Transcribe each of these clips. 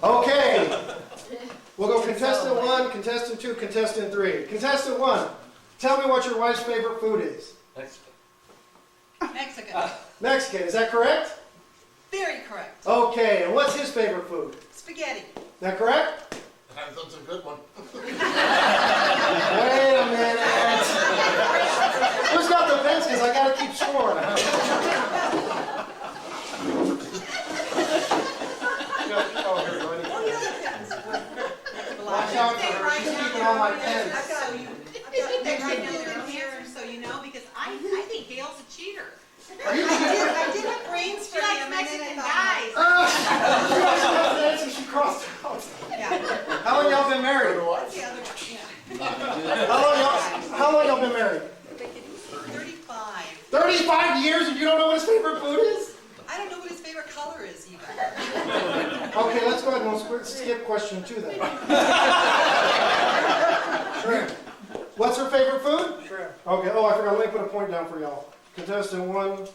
Okay. We'll go contestant 1, contestant 2, contestant 3. Contestant 1, tell me what your wife's favorite food is. Mexican. Mexican, is that correct? Very correct. Okay, and what's his favorite food? Spaghetti. Is that correct? That's a good one. Wait a minute. Who's got the pens? Because I got to keep score. Watch out for her. She's keeping all my pens. I've got right now their answers, so you know, because I think Gail's a cheater. Are you kidding? I did have brains for She likes him, and then Mexican I guys. She was not the answer. She crossed out. thought, yeah. How long y'all been married? What's the other, yeah. How long y'all been married? 35. 35 years and you don't know what his favorite food is? I don't know what his favorite color is even. Okay, let's go ahead and we'll skip question 2 then. Shrimp. What's her favorite food? Shrimp. Okay, oh, I forgot. Let me put a point down for y'all. Contestant 1,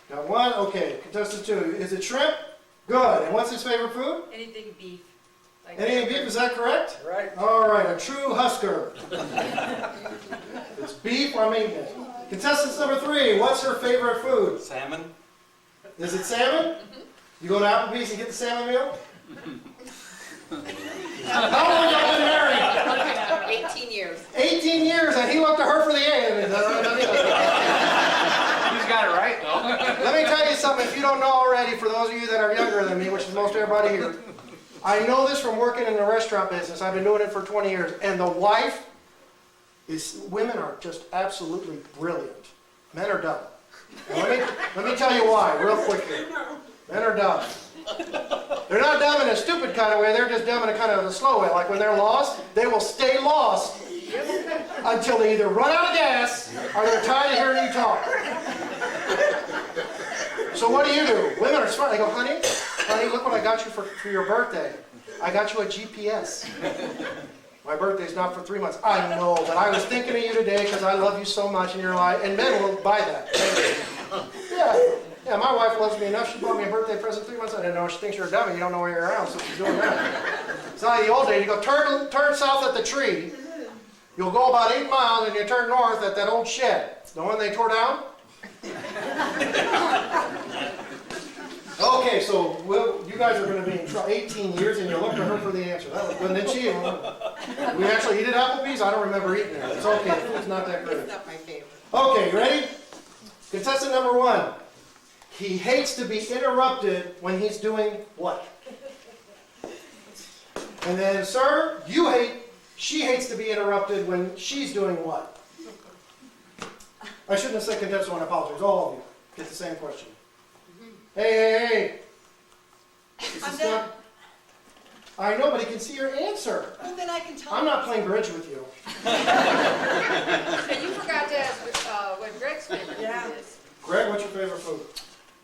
got 1. Okay, contestant 2, is it shrimp? Good. And what's his favorite food? Anything beef. Like Anything beef, is that correct? Right. All right, a true Husker. It's beef, I mean it. Contestant number 3, what's her favorite food? Salmon. Is it salmon? You go to Applebee's and get the salmon meal? How long y'all been married? 18 years. 18 years, and he looked to her for the A. He's got it right, though. Let me tell you something, if you don't know already, for those of you that are younger than me, which is most everybody here, I know this from working in the restaurant business. I've been doing it for 20 years, and the wife women are just absolutely brilliant. Men are dumb. And let me tell you why, real quickly. Men are dumb. They're not dumb in a stupid kind of way, they're just dumb in a kind of a slow way. Like when they're lost, they will stay lost until they either run out of gas or they're tired of hearing you talk. So what do? Women are smart. They go, honey, look what I got you for your birthday. I got you a GPS. My birthday's not for 3 months. I know, but I was thinking of you today because I love you so much in your life. And men will buy that. Yeah, my wife loves me enough. She bought me a birthday present 3 months. I didn't know. She thinks you're a dummy. You don't know where you're around, so she's doing that. It's not like the old days. You go turn south at the tree. You'll go about 8 miles and you turn north at that old shed. The one they tore down? Okay, so you guys are going to be in trouble. 18 years and you looked at her for the answer. That was good, didn't she? We actually eat at Applebee's. I don't remember eating it. It's okay. It's not that great. It's not my favorite. Okay, you ready? Contestant number 1. He hates to be interrupted when he's doing what? And then, sir, she hates to be interrupted when she's doing what? I shouldn't have said contestant 1, I apologize. All of you get the same question. Hey. I'm done. I know, but he can see your answer. Well, then I can tell I'm not playing bridge with you. And you forgot to ask what Greg's favorite food is. Greg, what's your favorite food?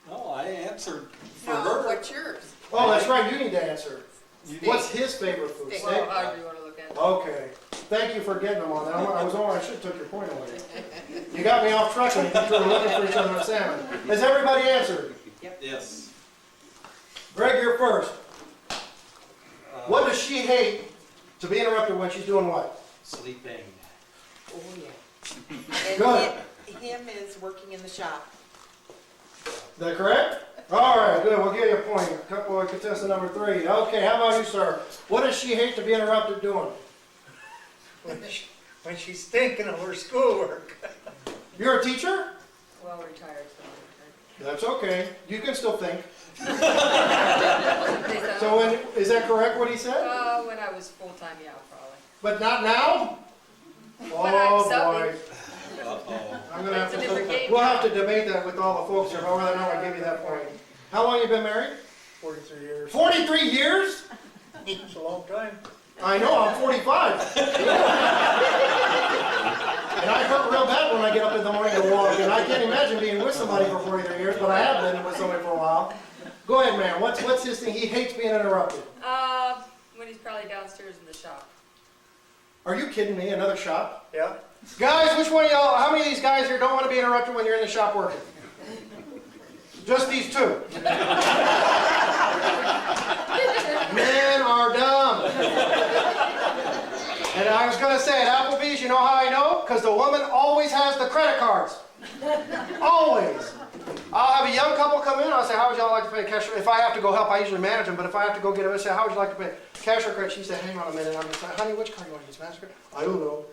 No, I answered for No, her. what's yours? Oh, that's right. You need to answer. You What's his favorite food? Steak. Steak? Well, however you want to look at it. Okay. Thank you for getting them on that. I should have took your point away. You got me off track when you were looking for each other on salmon. Has everybody answered? Yes. Greg, you're first. What does she hate to be interrupted when she's doing what? Sleeping. Oh, yeah. Good. And him is working in the shop. Is that correct? All right, good. We'll give you a point. Couple of contestant number 3. Okay, how about you, sir? What does she hate to be interrupted doing? When she's thinking of her schoolwork. You're a teacher? Well, retired, so. That's okay. You can still think. Is So is that correct what he said? when I was full-time, yeah, probably. But not now? I'm Oh subbing. boy. Uh-oh. I'm gonna have It's a to. different game. We'll have to debate that with all the folks here, but whether or not I give you that point. How long you been married? 43 years. 43 years? It's a long time. I know. I'm 45. And I hurt real bad when I get up in the morning to walk, and I can't imagine being with somebody for 43 years, but I have been with somebody for a while. Go ahead, man. What's his thing? He hates being interrupted. When he's probably downstairs in the shop. Are you kidding me? Another shop? Yeah. Guys, which one of y'all, how many of these guys here don't want to be interrupted when you're in the shop working? Just these 2. Man, And I was going to say, at Applebee's, you know how I know? Because the woman always has the credit cards. Always. I'll have a young couple come in, I'll say, how would y'all like to pay cash? If I have to go help, I usually manage them, but if I have to go get them, I say, how would you like to pay cash or credit? She said, hang on a minute. I'm just like, honey, which card do you want to use, MasterCard? I don't know.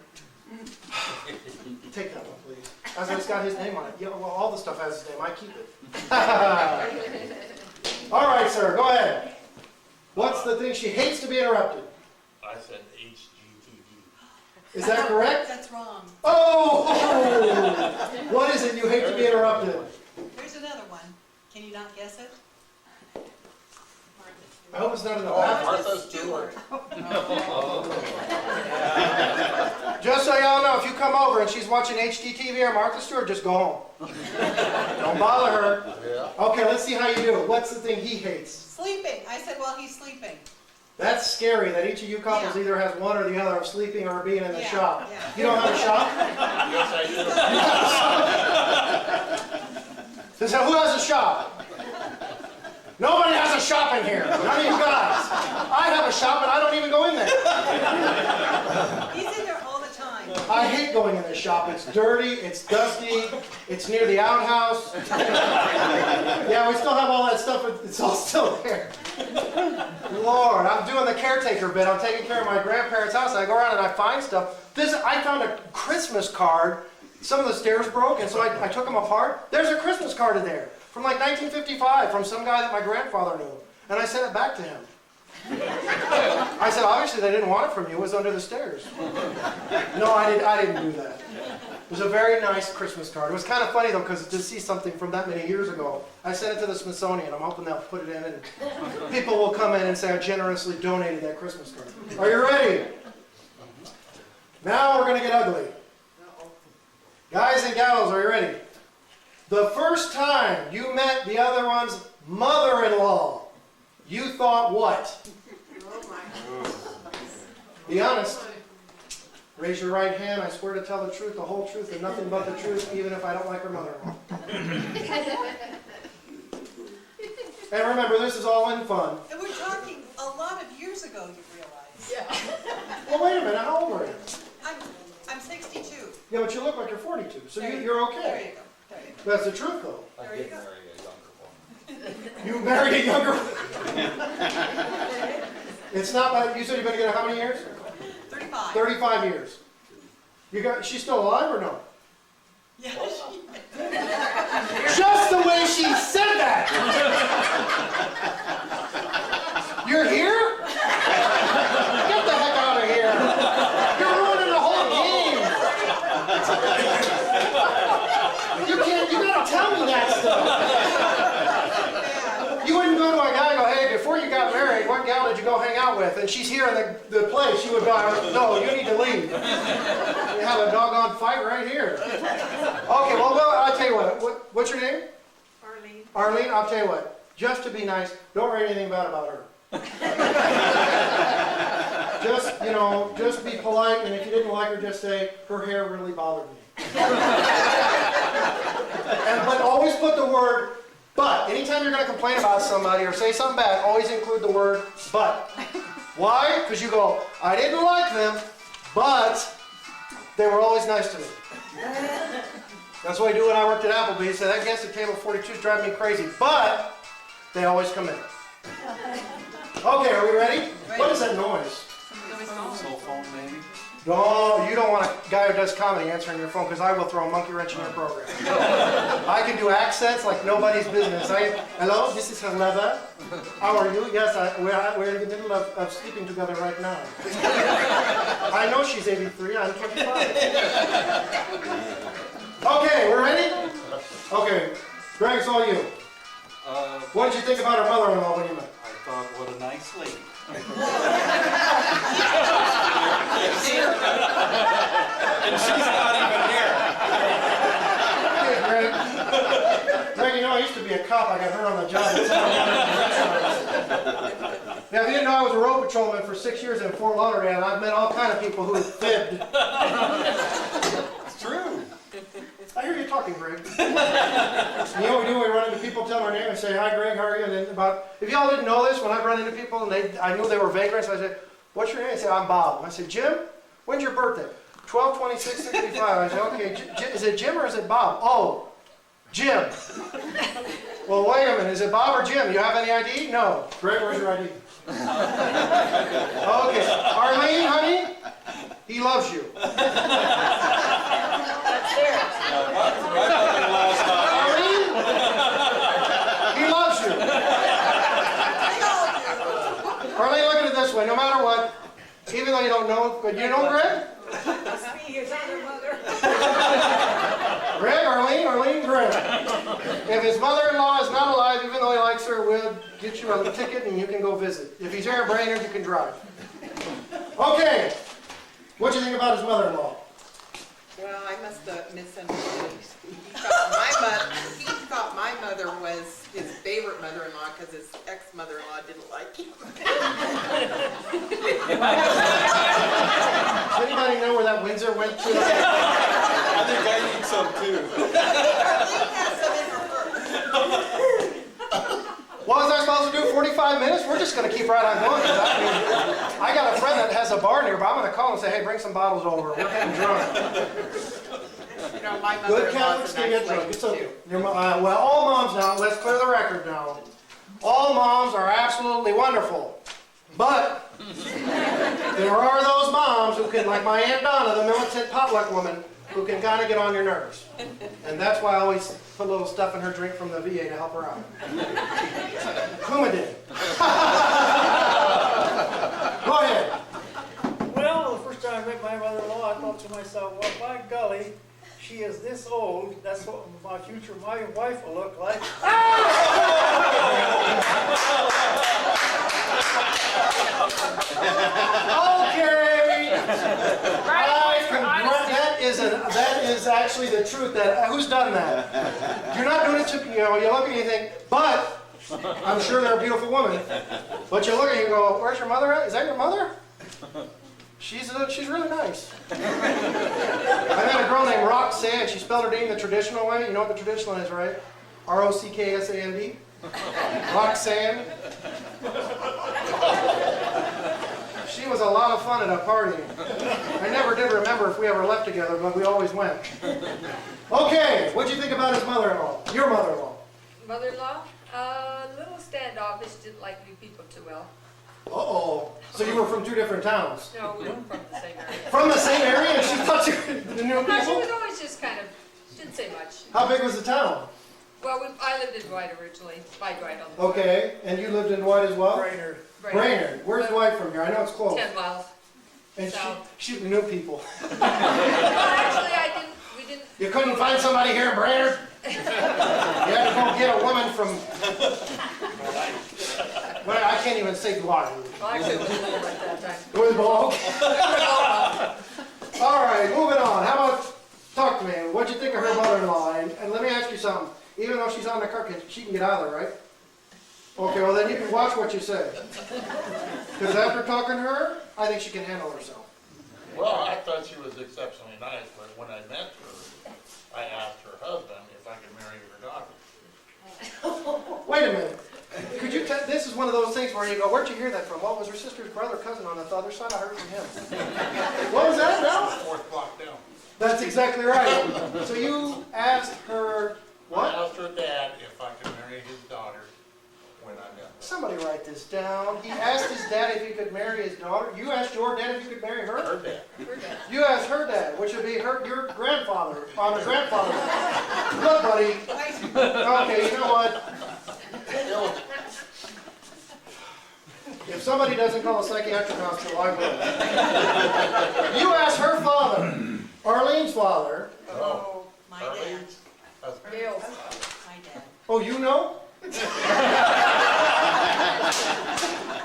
Take that one, please. I said, it's got his name on it. Yeah, well, all the stuff has his name. I keep it. All right, sir, go ahead. What's the thing? She hates to be interrupted. I said HGTV. Is that correct? That's wrong. Oh! What is it you hate to be interrupted? There's another one. Can you not guess it? I hope it's not in the Oh, bathroom. Martha Stewart. Just so y'all know, if you come over and she's watching HDTV or Martha Stewart, just go home. Don't bother her. Yeah. Okay, let's see how you do. What's the thing he hates? Sleeping. I said, well, he's sleeping. That's scary that each of you couples Yeah. either has one or the other of sleeping or being in the Yeah, shop. yeah. You don't have a shop? Yes, I So who has a shop? Nobody has a shop in here. None of you guys. I have a shop, but I don't even go in there. He's in there all the time. I hate going in this shop. It's dirty, it's dusty, it's near the outhouse. Yeah, we still have all that stuff, but it's all still there. Lord, I'm doing the caretaker bit. I'm taking care of my grandparents' house. I go around and I find stuff. I found a Christmas card. Some of the stairs broke, and so I took them apart. There's a Christmas card in there from like 1955 from some guy that my grandfather knew. And I sent it back to him. I said, obviously they didn't want it from you. It was under the stairs. No, I didn't do that. It was a very nice Christmas card. It was kind of funny, though, because to see something from that many years ago, I sent it to the Smithsonian. I'm hoping they'll put it in, and people will come in and say, I generously donated that Christmas card. Are you ready? Now we're going to get ugly. Guys and gals, are you ready? The first time you met the other one's mother-in-law, you thought what? Be honest. Raise your right hand. I swear to tell the truth, the whole truth, and nothing but the truth, even if I don't like her mother-in-law. And remember, this is all in fun. And we're talking a lot of years ago, you realize. Yeah. Well, wait a minute. How old are you? I'm 62. Yeah, but you look like you're 42, so you're There you okay. go. There you go. That's the truth, though. There you go. You married a younger one. It's not like, you said you've been together how many years? 35. 35 years. She's still alive or no? Yeah. Just the way she said that! You're here? Get the heck out of here! You're ruining the whole game! You gotta tell me that stuff! You wouldn't go to a guy and go, hey, before you got married, what gal did you go hang out with? And she's here in the place. You would go, no, you need to leave. We have a doggone fight right here. Okay, well, I'll tell you what. What's your name? Arlene. Arlene, I'll tell you what. Just to be nice, don't write anything bad about her. Just be polite, and if you didn't like her, just say, her hair really bothered me. But always put the word but. Anytime you're going to complain about somebody or say something bad, always include the word but. Why? Because you go, I didn't like them, but they were always nice to me. That's what I do when I worked at Applebee's. Say, that guest at table 42 is driving me crazy, but they always come in. Okay, are we ready? What is that noise? Cell phone, maybe? No, you don't want a guy who does comedy answering your phone, because I will throw a monkey wrench in your program. I can do accents like nobody's business. Hello, this is her lover. How are you? Yes, we're in the middle of sleeping together right now. I know she's 83, I'm 25. Okay, we're ready? Okay, Greg, it's all you. What did you think about her mother-in-law when you met? I thought, what a nice lady. And she's not even here. Hey, Greg. Greg, you know, I used to be a cop. I got hurt on the job. Now, if you didn't know, I was a road patrolman for 6 years in Fort Lauderdale, and I've met all kind of people who have fibbed. It's true. I hear you talking, Greg. You know what we do? We run into people, tell our name, and say, hi, Greg, how are you? And then if y'all didn't know this, when I run into people, and I knew they were vagrants, I said, what's your name? They say, I'm Bob. And I said, Jim? When's your birthday? 12/26/65. I said, okay, is it Jim or is it Bob? Oh, Jim. Well, wait a minute, is it Bob or Jim? You have any ID? No. Greg, where's your ID? Okay, Arlene, honey, he loves you. My mother-in-law's not here. Arlene, he loves you. Arlene, look at it this way, no matter what, even though you don't know, but you know Greg? Greg, Arlene, Greg. If his mother-in-law is not alive, even though he likes her, we'll get you a ticket and you can go visit. If he's here in Brainerd, you can drive. Okay. What do you think about his mother-in-law? Well, I must have misunderstood. He thought my mother was his favorite mother-in-law because his ex-mother-in-law didn't like him. Does anybody know where that Windsor went to? I think I need some too. What was I supposed to do, 45 minutes? We're just going to keep right on going. I got a friend that has a bar nearby. I'm going to call and say, hey, bring some bottles over. We're getting drunk. You know, my Good mother-in-law's Catholics a can nice get drunk. lady It's okay. too. Well, all moms now, let's clear the record now. All moms are absolutely wonderful. But there are those moms who can, like my Aunt Donna, the militant potluck woman, who can kind of get on your nerves. And that's why I always put a little stuff in her drink from the VA to help her out. Coumadin. Go ahead. Well, the first time I met my mother-in-law, I thought to myself, well, by golly, she is this old. That's what my future wife will look like. Okay. That is actually the truth. Who's done that? You're not doing it to, you look at it and you think, but I'm sure they're a beautiful woman. But you look at it and you go, where's your mother at? Is that your mother? She's really nice. I met a girl named Roxanne. She spelled her name the traditional way. You know what the traditional is, right? R-O-C-K-S-A-N-D. Roxanne. She was a lot of fun at a party. I never did remember if we ever left together, but we always went. Okay, what'd you think about his mother-in-law? Your mother-in-law? Mother-in-law, a little standoffish, didn't like new people too well. Uh-oh. So you were from two different towns? No, we were from the same area. From the same area, and she thought you knew No, she people? was always just kind of, didn't say much. How big was the town? Well, I lived in Dwight originally, by Dwight on the. Okay, and you lived in Dwight as well? Brainerd. Brainerd. Where's Dwight from here? I know it's close. 10 miles. And south. she knew people. Well, actually, we didn't. You couldn't find somebody here in Brainerd? You had to go get a woman from... Well, I can't even say Dwight. Well, actually, it was cold at that time. It was below. All right, moving on. How about, talk to me. What'd you think of her mother-in-law? And let me ask you something. Even though she's on the car, she can get out of there, right? Okay, well then you can watch what you say. Because after talking to her, I think she can handle herself. Well, I thought she was exceptionally nice, but when I met her, I asked her husband if I could marry her daughter. Wait a minute. Could you tell, this is one of those things where you go, where'd you hear that from? Well, it was her sister's brother, cousin on the other side. I heard from him. What was that now? Fourth block down. That's exactly right. So you asked her, I what? asked her dad if I could marry his daughter when I met her. Somebody write this down. He asked his dad if he could marry his daughter. You asked your dad if you could marry her? Her dad. You asked her dad, which would be your grandfather, on the grandfather. Look, buddy. Okay, you know what? If somebody doesn't call a psychiatric hospital, I will. You asked her father, Arlene's father. Oh, my dad. Arlene's husband. Bill's. My dad. Oh, you know?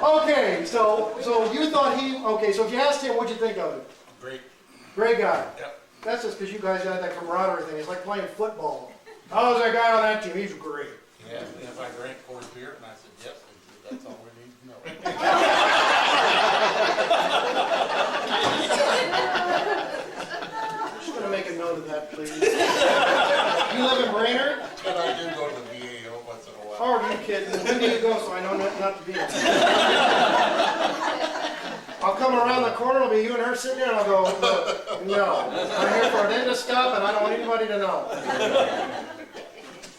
Okay, so you thought okay, so if you asked him, what'd you think of it? Great. Great guy. Yep. That's just because you guys had that camaraderie thing. It's like playing football. How's that guy on that team? He's great. He asked me if I drank Coors beer, and I said yes. He said, that's all we need to know. Just gonna make a note of that, please. You live in Brainerd? But I do go to the VA once in a while. Oh, are you kidding? When do you go so I know not to be? I'll come around the corner, it'll be you and her sitting there, and I'll go, "Look, no. I'm here for an end of stuff, and I don't want anybody to know."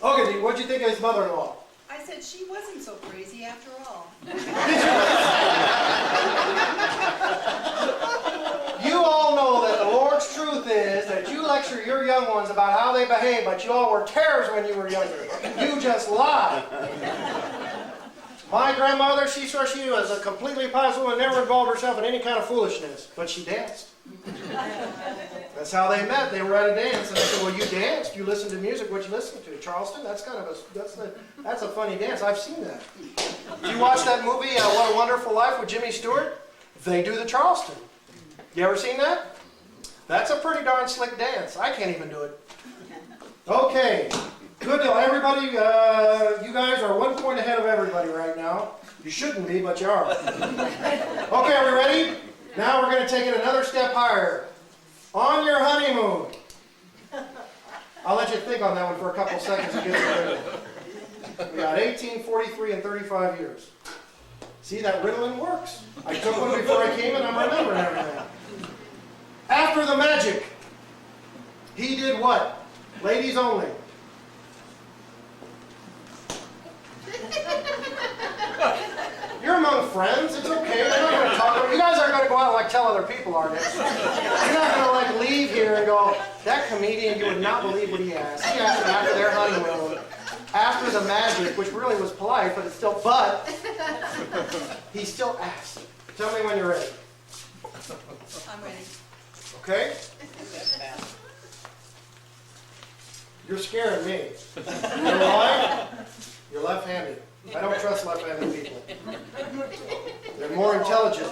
Okay, what'd you think of his mother-in-law? I said, she wasn't so crazy after all. You all know that the Lord's truth is that you lecture your young ones about how they behave, but you all were terrors when you were younger. You just lie. My grandmother, she swore she was a completely pious woman, never involved herself in any kind of foolishness, but she danced. That's how they met. They were at a dance, and I said, "Well, you danced. You listened to music. What you listen to? Charleston? That's kind of that's a funny dance. I've seen that." Did you watch that movie, What a Wonderful Life, with Jimmy Stewart? They do the Charleston. You ever seen that? That's a pretty darn slick dance. I can't even do it. Okay, good deal. Everybody, you guys are 1 point ahead of everybody right now. You shouldn't be, but you are. Okay, are we ready? Now we're going to take it another step higher. On your honeymoon. I'll let you think on that one for a couple seconds to get it. We got 18, 43, and 35 years. See, that Ritalin works. I took one before I came and I'm remembering everything. After the magic, he did what? Ladies only. You're among friends. It's okay. They're not going to talk. You guys aren't going to go out and like tell other people, are you? You're not going to like leave here and go, "That comedian, you would not believe what he asked. He asked them after their honeymoon, after the magic," which really was polite, but it's still, but he still asked. Tell me when you're ready. I'm ready. Okay? You're scaring me. You know why? You're left-handed. I don't trust left-handed people. They're more intelligent.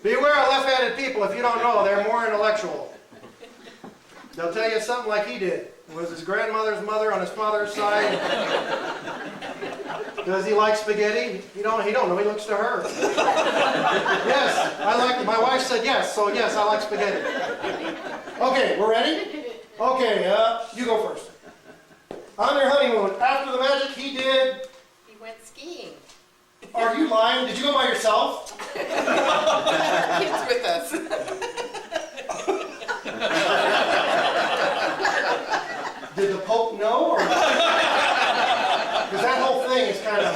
Beware of left-handed people. If you don't know, they're more intellectual. They'll tell you something like he did. It was his grandmother's mother on his father's side. Does he like spaghetti? He don't know. He looks to her. Yes, I like it. My wife said yes, so yes, I like spaghetti. Okay, we're ready? Okay, you go first. On your honeymoon, after the magic, he did. He went skiing. Are you lying? Did you go by yourself? Kids with us. Did the Pope know? Or? Because that whole thing is kind of.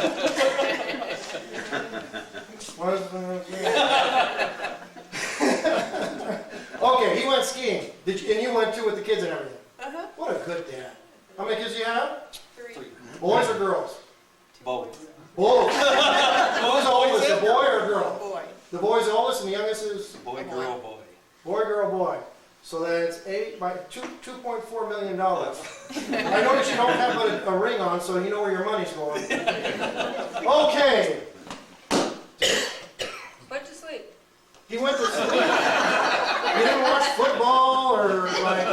Okay, he went skiing. And you went too with the kids and everything. Uh-huh. What a good dad. How many kids do you have? 3. Boys or girls? Both. Both. Who's the oldest, a boy or a girl? Boy. The boy's the oldest and the youngest is? Boy, girl, boy. Boy, girl, boy. So that's $2.4 million. I notice you don't have a ring on, so you know where your money's going. Okay. Went to sleep. He went to sleep. You didn't watch football or like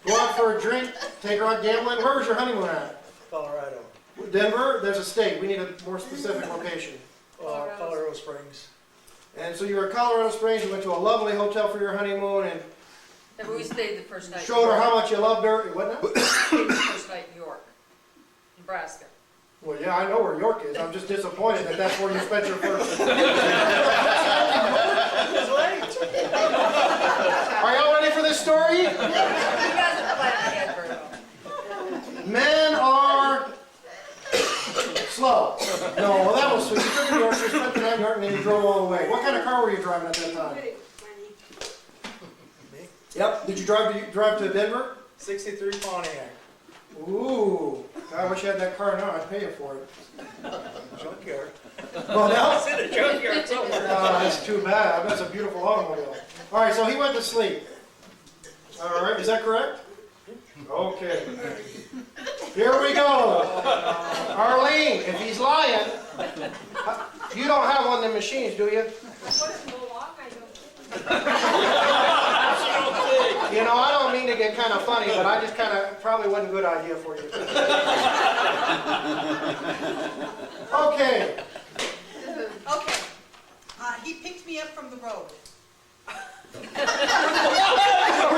go out for a drink, take her out gambling. Where was your honeymoon at? Colorado. Denver? There's a state. We need a more specific location. Colorado Springs. And so you were at Colorado Springs. You went to a lovely hotel for your honeymoon and And we stayed the first night. showed her how much you loved her. What now? We stayed the first night in York, Nebraska. Well, yeah, I know where York is. I'm just disappointed that that's where you spent your first. Are y'all ready for this story? He doesn't plan ahead very well. Men are slow. No, well, that was sweet. You took New York, you spent the night in New York, and then you drove all the way. What kind of car were you driving at that time? Yep. Did you drive to Denver? 63 Pontiac. Ooh. I wish I had that car now. I'd pay you for it. Junkyard. Well, now? It's in a junkyard somewhere. That's too bad. That's a beautiful automobile. All right, so he went to sleep. All right, is that correct? Okay. Here we go. Arlene, if he's lying, you don't have one of them machines, do you? You know, I don't mean to get kind of funny, but I just kind of probably wasn't a good idea for you. Okay. Okay. He picked me up from the road. Were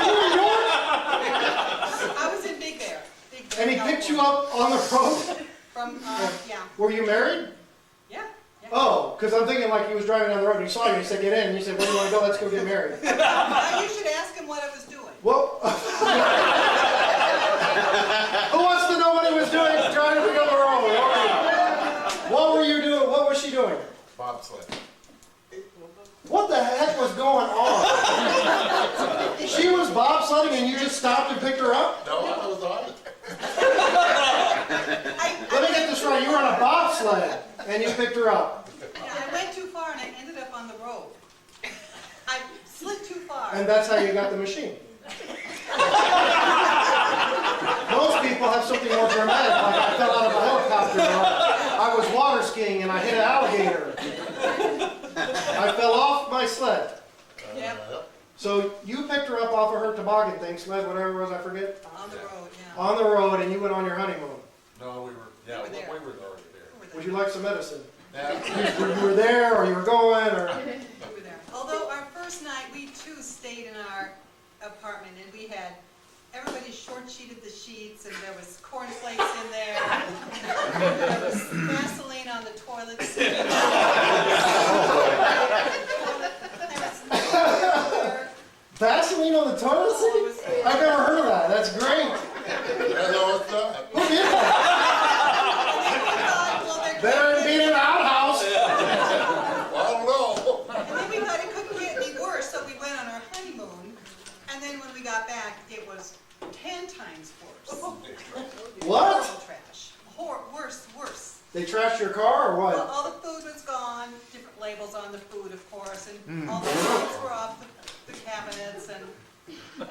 you in York? I was in Big Bear. Big Bear, And he picked you up on the road? From, yeah. Were you married? Yeah, yeah. Oh, because I'm thinking like he was driving down the road and he saw you and he said, get in. And you said, where do you want to go? Let's go get married. Now you should ask him what I was doing. Well, who wants to know what he was doing driving down the road? What were you doing? What was she doing? Bobsled. What the heck was going on? She was bobsledding and you just stopped and picked her up? No, I was on it. Let me get this right. You were on a bobsled and you picked her up. I went too far and I ended up on the road. I slid too far. And that's how you got the machine. Most people have something more dramatic, like I fell out of a helicopter, or I was water skiing and I hit an alligator. I fell off my sled. Yep, So you picked her up off of her toboggan thing, sled, whatever it was, I forget, on the road, yeah. on the road, and you went on your honeymoon. No, we were already there. Over Would there. you like some medicine? Yeah. You were there, or you were going, or... Over there. Although our first night, we too stayed in our apartment and we had, everybody short sheeted the sheets and there was cornflakes in there. There was Vaseline on the toilet seat. Vaseline on the toilet seat? I've never heard of that. That's great. That's all it's done. Who did that? Better than being in an outhouse. I don't know. And then we thought it couldn't get any worse, so we went on our honeymoon. And then when we got back, it was 10 times worse. What? Horrible trash. Worse. They trashed your car, or Well, what? all the food was gone, different labels on the food, of course, and all the clothes were off the cabinets and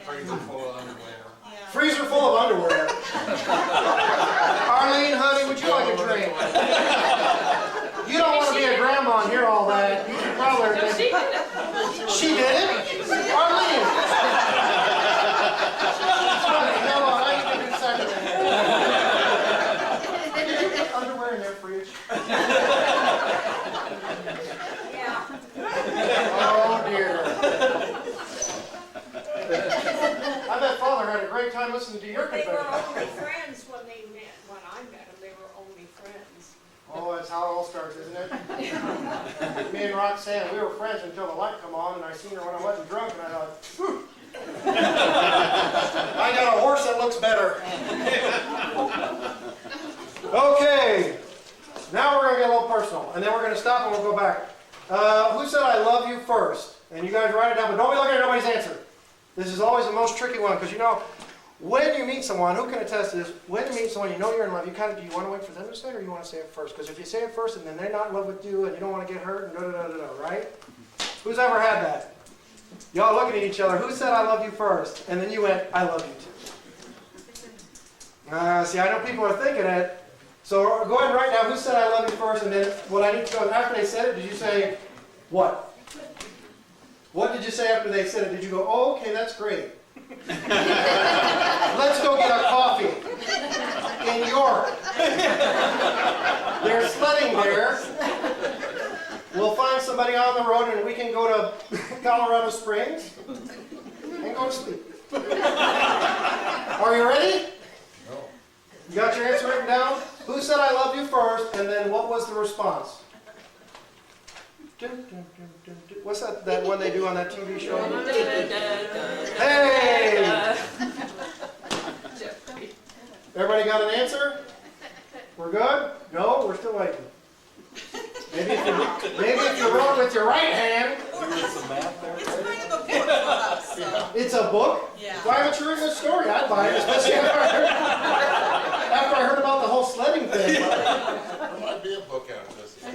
Freezer full of underwear. yeah. Freezer full of underwear. Arlene, honey, would you like a drink? You don't want to be a grandma and hear all that. You should probably... No, she did it. She did it? Arlene! Come on, I need to do second. Did you put underwear in their fridge? Oh dear. I bet Father had a great time listening to your They were confession. only friends when they met. When I met them, they were only friends. Oh, that's how it all starts, isn't it? Me and Roxanne, we were friends until the light come on, and I seen her when I wasn't drunk, and I thought, whew. I got a horse that looks better. Okay, now we're gonna get a little personal, and then we're gonna stop and we'll go back. Who said I love you first? And you guys write it down, but don't be looking at nobody's answer. This is always the most tricky one, because you know, when you meet someone, who can attest to this, when you meet someone, you know you're in love, you kind of, do you want to wait for them to say it, or you want to say it first? Because if you say it first, and then they're not in love with you, and you don't want to get hurt, and da-da-da-da-da, right? Who's ever had that? Y'all looking at each other, who said I love you first? And then you went, I love you too. See, I know people are thinking it. So go ahead and write down who said I love you first, and then what I need to go, after they said it, did you say, what? What did you say after they said it? Did you go, oh, okay, that's great. Let's go get a coffee in York. They're sledding there. We'll find somebody on the road and we can go to Colorado Springs and go to sleep. Are you ready? No. You got your answer written down? Who said I love you first, and then what was the response? What's that one they do on that TV show? Hey! Everybody got an answer? We're good? No? We're still waiting. Maybe if you wrote with your right hand. It's kind of a book for us, so. It's a book? Yeah. Why haven't you written a story? I'd buy it, especially after I heard about the whole sledding thing. There might be a book out of this. You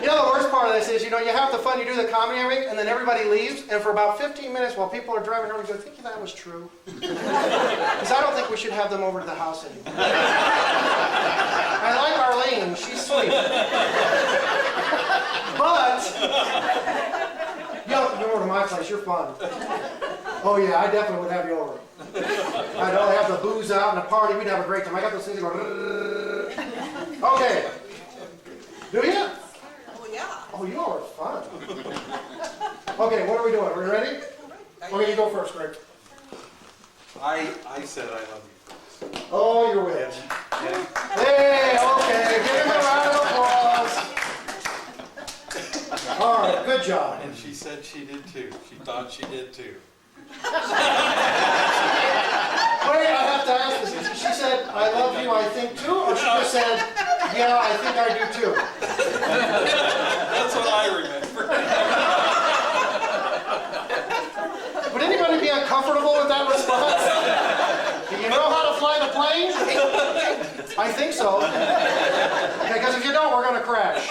know, the worst part of this is, you know, you have the fun, you do the comedy and everything, and then everybody leaves, and for about 15 minutes while people are driving around, you go, think that was true? Because I don't think we should have them over to the house anymore. I like Arlene, she's sweet. But, you know, come over to my place, you're fun. Oh yeah, I definitely would have you over. I'd only have the booze out and the party, we'd have a great time. I got those things that go, okay. Do you? Oh, yeah. Oh, you all are fun. Okay, what are we doing? Are we ready? Or you go first, Greg? I said I love you first. Oh, you're with. Okay? Hey, okay, give him a round of applause. Good job. And she said she did too. She thought she did too. Wait, I have to ask this. She said, I love you, I think too, or she just said, yeah, I think I do too? That's what I remember. Would anybody be uncomfortable with that response? Do you know how to fly the plane? I think so. Because if you don't, we're going to crash.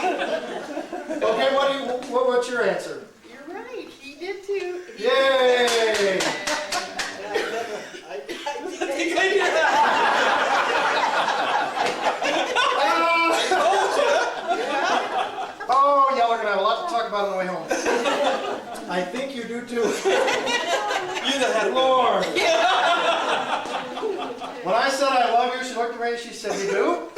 Okay, what's your answer? You're right, he did too. Yay! Oh, y'all are going to have a lot to talk about on the way home. I think you do too. You that had Lord. When I said I love you, she looked at me and she said, you do?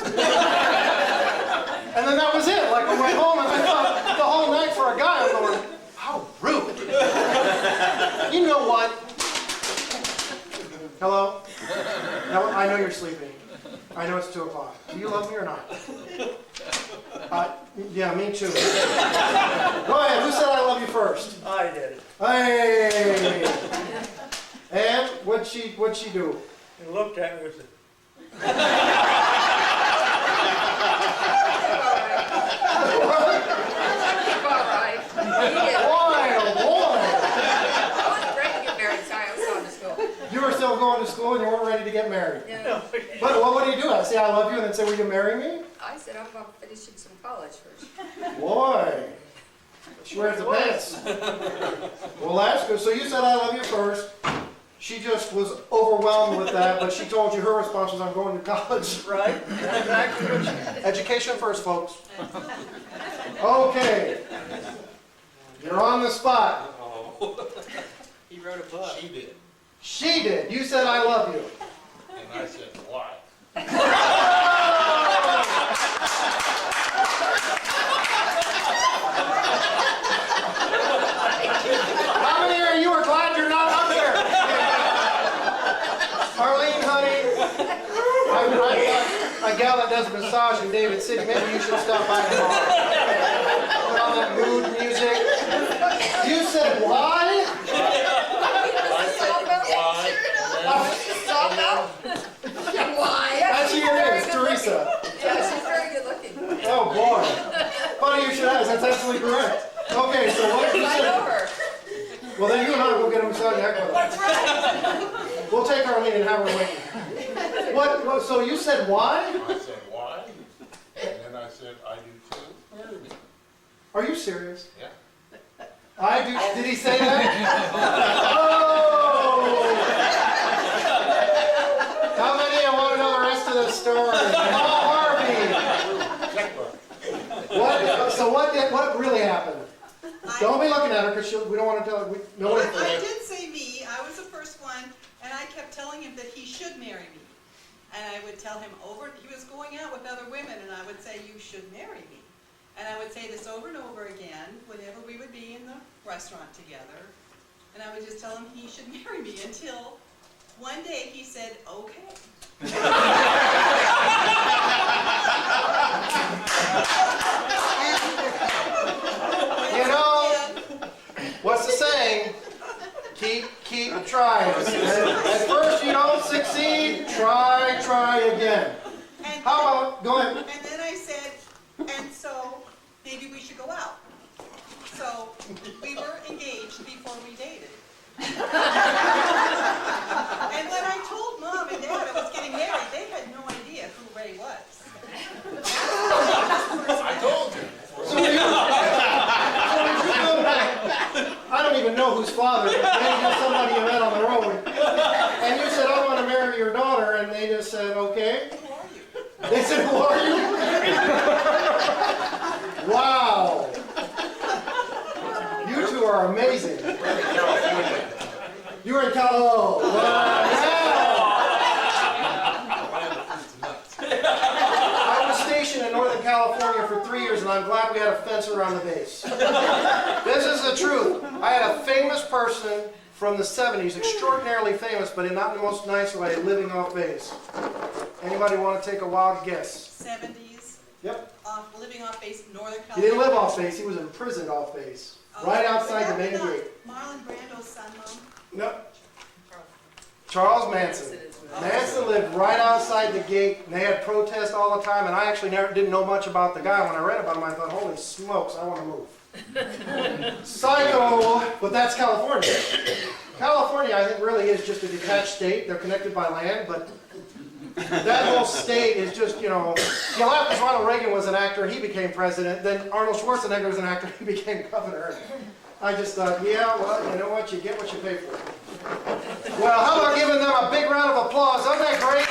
And then that was it. Like, I went home and I thought the whole night for a guy, I'm going, how rude. You know what? Hello? No, I know you're sleeping. I know it's 2 o'clock. Do you love me or not? Yeah, me too. Go ahead. Who said I love you first? I did it. Hey! And what'd she do? And looked at me and said, All right. Boy, oh boy! I wasn't ready to get married, so I was going to school. You were still going to school and you weren't ready to get married. Yeah. But what do you do? I say I love you and then say, will you marry me? I said I'm finishing some college first. Boy, she wears the pants. Well, that's good. So you said I love you first. She just was overwhelmed with that, but she told you her response was, I'm going to college. right? That's exactly what she did. Education first, folks. Okay. You're on the spot. Oh. He wrote a book. She did. She did. You said I love you. And I said, why? How many of you are glad you're not up here? Arlene, honey, I'm a gal that does massage in David City. Maybe you should stop by tomorrow. Put on that mood music. You said why? Why? That's who it is, Teresa. Yeah, she's very good looking. Oh boy. Funny you should ask. That's absolutely correct. Okay, so what you I know said? her. Well, then you and I will get a massage after that. We'll take Arlene and have her waiting. What? So you said why? I said, why? And then I said, I do too. Marry me. Are you serious? Yeah. I do. Did he say that? Oh! How many of you want to know the rest of the story? Oh, Harvey! Checkbook. What? So what really happened? Don't be looking at her because we don't want to tell her. Nobody. I did say me, I was the first one, and I kept telling him that he should marry me. And I would tell him he was going out with other women, and I would say, you should marry me. And I would say this over and over again whenever we would be in the restaurant together. And I would just tell him he should marry me until one day he said, okay. You know, what's the saying? Keep trying. At first you don't succeed, try again. And How about, go ahead. And then I said, and so maybe we should go out. So we were engaged before we dated. And when I told Mom and Dad I was getting married, they had no idea who Ray was. I told you. So you go back. I don't even know whose father, but maybe just somebody you met on the road. And you said, I want to marry your daughter, and they just said, okay. Who are you? They said, who are you? Wow. You two are amazing. You were in California. Oh, wow. I was stationed in Northern California for 3 years, and I'm glad we had a fence around the base. This is the truth. I had a famous person from the 70s, extraordinarily famous, but in not the most nice way, living off base. Anybody want to take a wild guess? 70s, Yep. living off base, Northern He didn't California. live off base. He was imprisoned off base. right outside the main gate. Marlon Brando's son, Mom? No. Charles Manson. Manson lived right outside the gate, and they had protests all the time, and I actually didn't know much about the guy. When I read about him, I thought, holy smokes, I want to move. Psycho! But that's California. California, I think, really is just a detached state. They're connected by land, but that whole state is just, you know, laugh because Ronald Reagan was an actor, he became president. Then Arnold Schwarzenegger was an actor, he became governor. I just thought, yeah, well, you know what, you get what you pay for. Well, how about giving them a big round of applause? Isn't that great?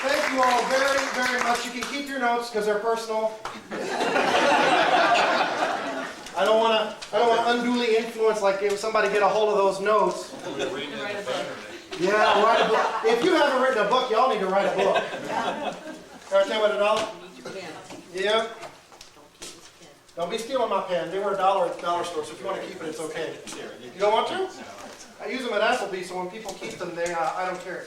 Thank you all very, very much. You can keep your notes because they're personal. I don't want to unduly influence, like if somebody get a hold of those notes. Yeah, write a book. If you haven't written a book, y'all need to write a book. Understand what $1? Yeah. Don't be stealing my pen. They were $1 at the dollar store, so if you want to keep it, it's okay. You don't want to? I use them at Applebee's, so when people keep them, I don't care.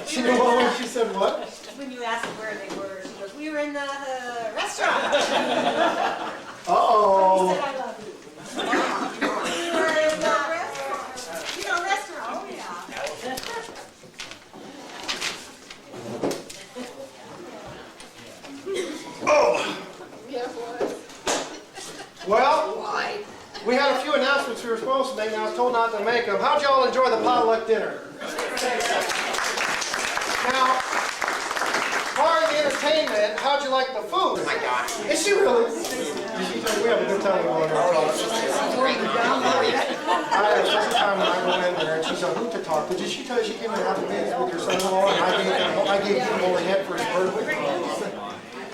She knew what? She said what? When you asked where they were, she goes, we were in the restaurant. Uh-oh. She said, I love you. We were in the restaurant. You know, restaurant. Oh, yeah. Oh. Well, we had a few announcements we were supposed to make, and I was told not to make them. How'd y'all enjoy the potluck dinner? Now, part of the entertainment, how'd you like the food? Oh my gosh. Is she really? We have a good time going there. I had such a time when I go in there and she's a hoot to talk. Did she tell you she gave me half a minute with your son-in-law and I gave him only head for his birthday?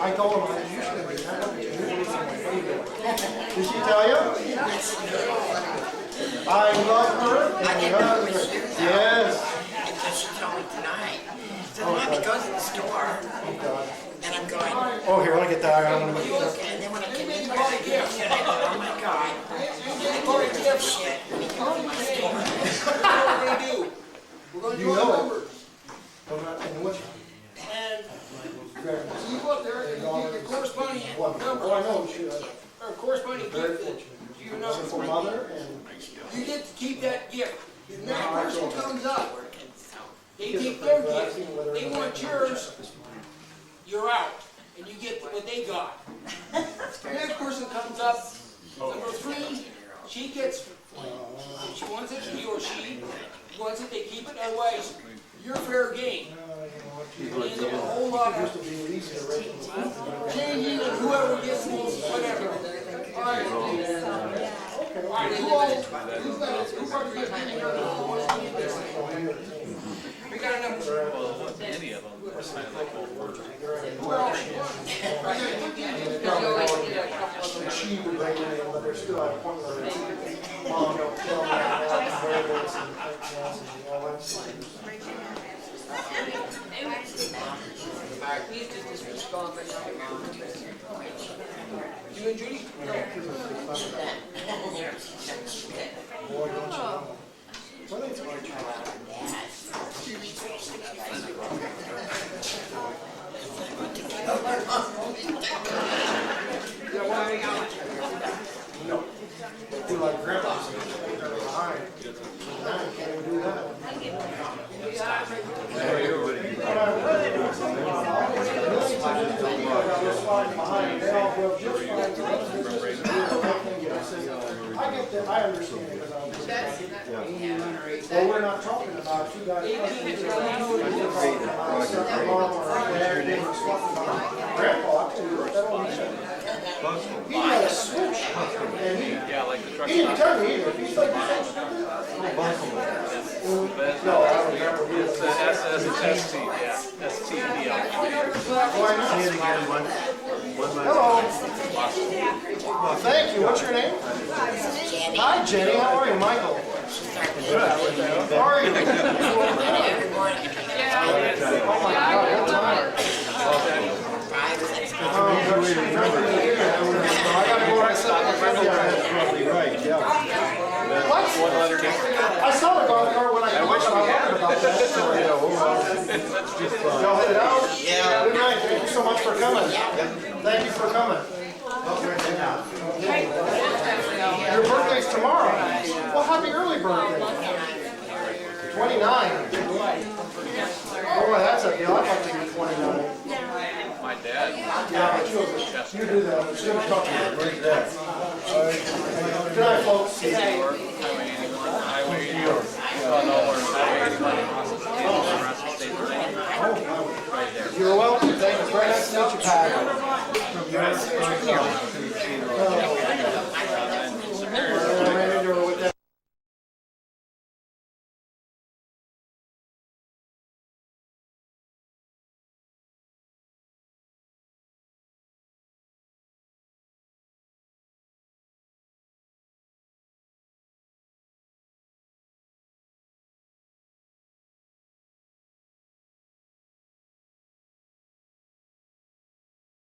I told him, you should have been that. Did she tell you? I love her. I gave her a receipt. Yes. Because she told me tonight. So let me go to the store. And I'm going, Oh, here, let me get that. I want to you okay? And then when I came in, I thought, oh my God. I bought a gift shit when he came to my store. What are we gonna do? We're gonna You do know our it. numbers. And what And so you go up there and you get your corresponding Oh, number, I know. She, or corresponding very gift fortunate. to your Single number. mother and You get to keep that gift. The next person comes up, So, they take their gift, they want yours, you're out, and you get what they got. The next person comes up, number 3, she gets, if she wants it, he or she wants it, they keep it, otherwise, you're fair game. And there's a whole lot of changing and whoever gets most, whatever. All right. All right, who's got it? Who's got it? We got a number. Any of them. Who else? she would like to, but there's still a point where mom don't tell me where this and all that stuff. You and Judy? Boy, don't you know. Well, it's hard No. Do like grandpa's behind. Now you can't even do that. I get that, I understand it because I was. Well, we're not talking about you guys. Grandpa, I tell you, that don't make sense. He had a switch, and he didn't tell me either. He's like, no, I don't remember. It's SSST, yeah, STPL. Why not? Say it again, one Hello. Well, thank you. What's your name? Hi, Jenny. How are you, Michael? How are you? Oh my God, you're tired. I gotta go right What? I saw the golf cart when I came up, and I wondered about that. Y'all headed out? Yeah. Good night, thank you so much for coming. Thank you for coming. Your birthday's tomorrow. Well, happy early birthday. 29. Boy, that's a deal. I'd like to be 29. My dad. Yeah, but you do that. It's good to talk to you. Good night, folks.